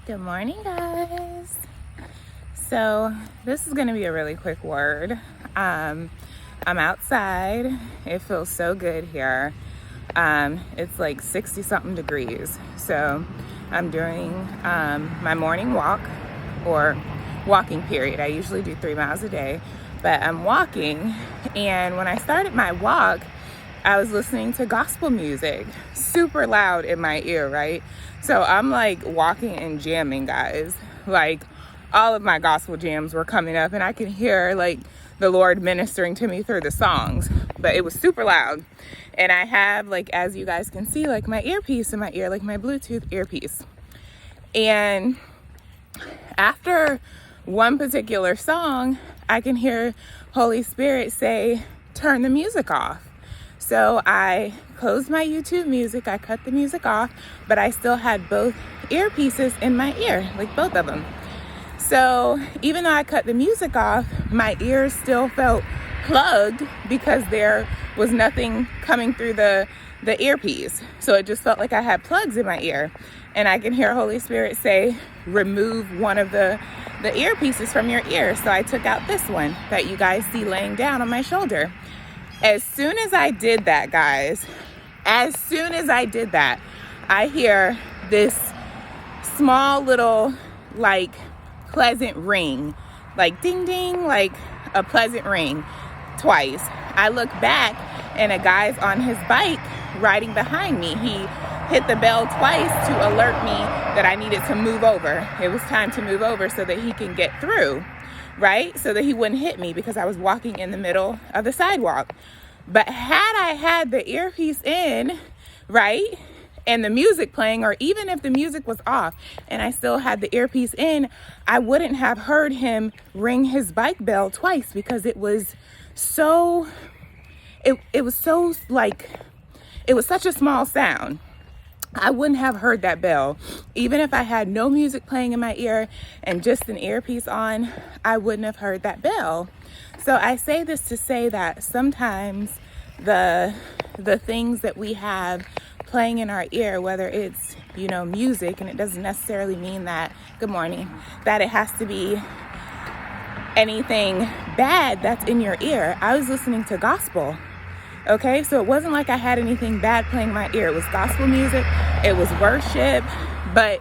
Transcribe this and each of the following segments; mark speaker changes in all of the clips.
Speaker 1: Good morning, guys. So this is going to be a really quick word. I'm outside. It feels so good here. It's like 60 something degrees. So I'm doing my morning walk, or walking period. I usually do 3 miles a day, but I'm walking. And when I started my walk, I was listening to gospel music super loud in my ear, right? So I'm like walking and jamming, guys. Like all of my gospel jams were coming up and I could hear like the Lord ministering to me through the songs, but it was super loud. And I have, like, as you guys can see, like my earpiece in my ear, like my Bluetooth earpiece. And after one particular song, I can hear Holy Spirit say, turn the music off. So I closed my YouTube music, I cut the music off, but I still had both earpieces in my ear, like both of them. So even though I cut the music off, my ears still felt plugged because there was nothing coming through the earpiece. So it just felt like I had plugs in my ear. And I can hear Holy Spirit say, remove one of the earpieces from your ear. So I took out this one that you guys see laying down on my shoulder. As soon as I did that, guys, I hear this small little, like, pleasant ring, like ding ding, like a pleasant ring twice. I look back and a guy's on his bike riding behind me. He hit the bell twice to alert me that I needed to move over. It was time to move over so that he can get through, right? So that he wouldn't hit me because I was walking in the middle of the sidewalk. But had I had the earpiece in, right, and the music playing, or even if the music was off and I still had the earpiece in, I wouldn't have heard him ring his bike bell twice because it was so, it was such a small sound. I wouldn't have heard that bell. Even if I had no music playing in my ear and just an earpiece on, I wouldn't have heard that bell. So I say this to say that sometimes the things that we have playing in our ear, whether it's, music, and it doesn't necessarily mean that, good morning, that it has to be anything bad that's in your ear. I was listening to gospel. Okay, so it wasn't like I had anything bad playing in my ear. It was gospel music, it was worship, but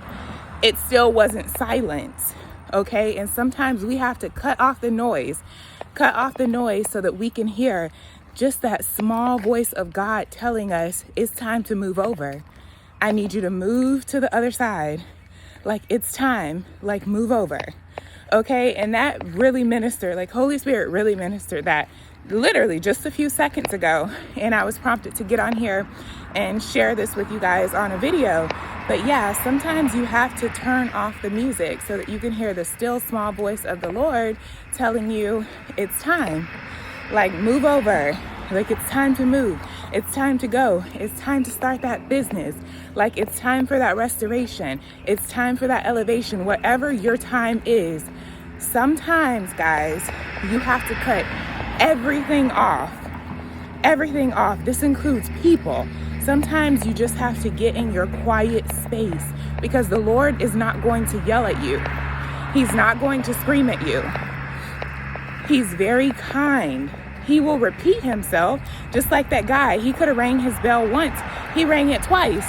Speaker 1: it still wasn't silence. Okay, and sometimes we have to cut off the noise so that we can hear just that small voice of God telling us it's time to move over. I need you to move to the other side. Like, it's time, like, move over. Okay, and that really ministered, like Holy Spirit really ministered that literally just a few seconds ago. And I was prompted to get on here and share this with you guys on a video. But yeah, sometimes you have to turn off the music so that you can hear the still small voice of the Lord telling you it's time. Like, move over. Like, it's time to move. It's time to go. It's time to start that business. Like, it's time for that restoration. It's time for that elevation. Whatever your time is, sometimes, guys, you have to cut everything off. Everything off. This includes people. Sometimes you just have to get in your quiet space because the Lord is not going to yell at you. He's not going to scream at you. He's very kind. He will repeat himself, just like that guy. He could have rang his bell once. He rang it twice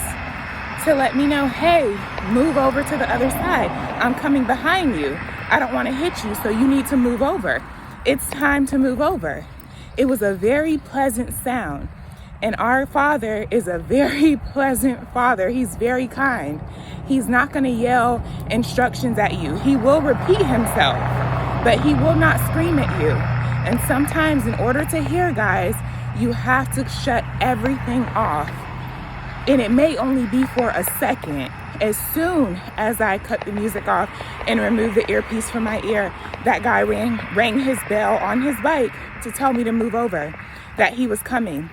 Speaker 1: to let me know, hey, move over to the other side. I'm coming behind you. I don't want to hit you, so you need to move over. It's time to move over. It was a very pleasant sound. And our Father is a very pleasant Father. He's very kind. He's not going to yell instructions at you. He will repeat himself, but he will not scream at you. And sometimes in order to hear, guys, you have to shut everything off. And it may only be for a second. As soon as I cut the music off and removed the earpiece from my ear, that guy rang his bell on his bike to tell me to move over, that he was coming.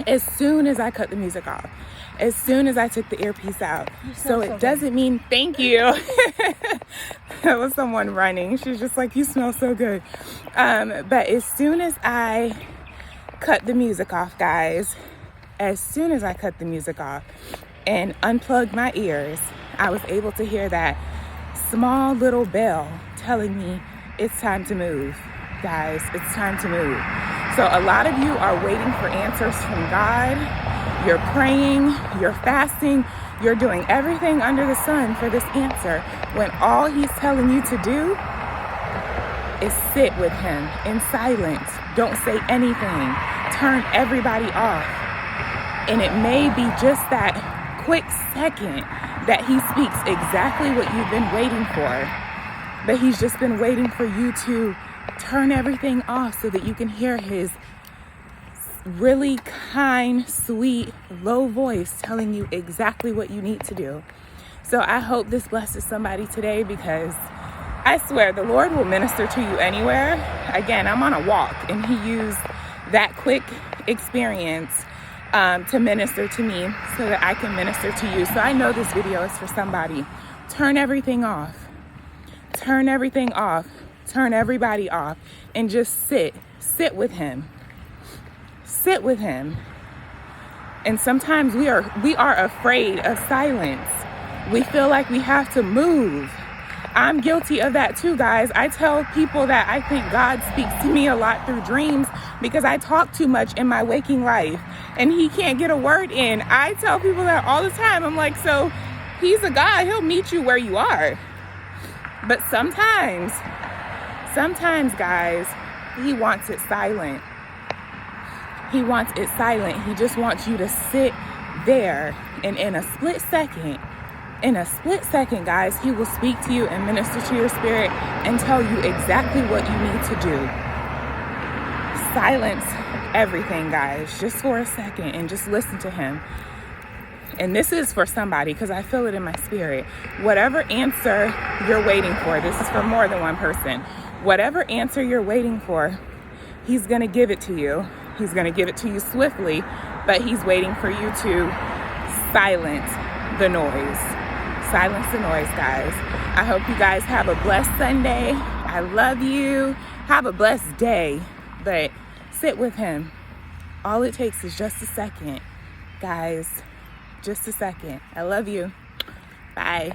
Speaker 1: As soon as I cut the music off, as soon as I took the earpiece out. So it doesn't mean, thank you. That was someone running. She's just like, you smell so good. But as soon as I cut the music off, guys, as soon as I cut the music off and unplugged my ears, I was able to hear that small little bell telling me it's time to move. Guys, it's time to move. So a lot of you are waiting for answers from God. You're praying, you're fasting, you're doing everything under the sun for this answer, when all he's telling you to do is sit with him in silence. Don't say anything. Turn everybody off. And it may be just that quick second that he speaks exactly what you've been waiting for. But he's just been waiting for you to turn everything off so that you can hear his really kind, sweet, low voice telling you exactly what you need to do. So I hope this blesses somebody today, because I swear the Lord will minister to you anywhere. Again, I'm on a walk, and he used that quick experience to minister to me so that I can minister to you. So I know this video is for somebody. Turn everything off. Turn everything off. Turn everybody off and just sit with him. Sit with him. And sometimes we are afraid of silence. We feel like we have to move. I'm guilty of that too, guys. I tell people that I think God speaks to me a lot through dreams because I talk too much in my waking life and he can't get a word in. I tell people that all the time. I'm like, so he's a God, he'll meet you where you are. But sometimes, guys, he wants it silent. He wants it silent. He just wants you to sit there, and in a split second, guys, he will speak to you and minister to your spirit and tell you exactly what you need to do. Silence everything, guys, just for a second, and just listen to him. And this is for somebody, because I feel it in my spirit. Whatever answer you're waiting for, this is for more than one person. Whatever answer you're waiting for, he's going to give it to you. He's going to give it to you swiftly, but he's waiting for you to silence the noise. Silence the noise, guys. I hope you guys have a blessed Sunday. I love you. Have a blessed day, but sit with him. All it takes is just a second, guys. Just a second. I love you. Bye.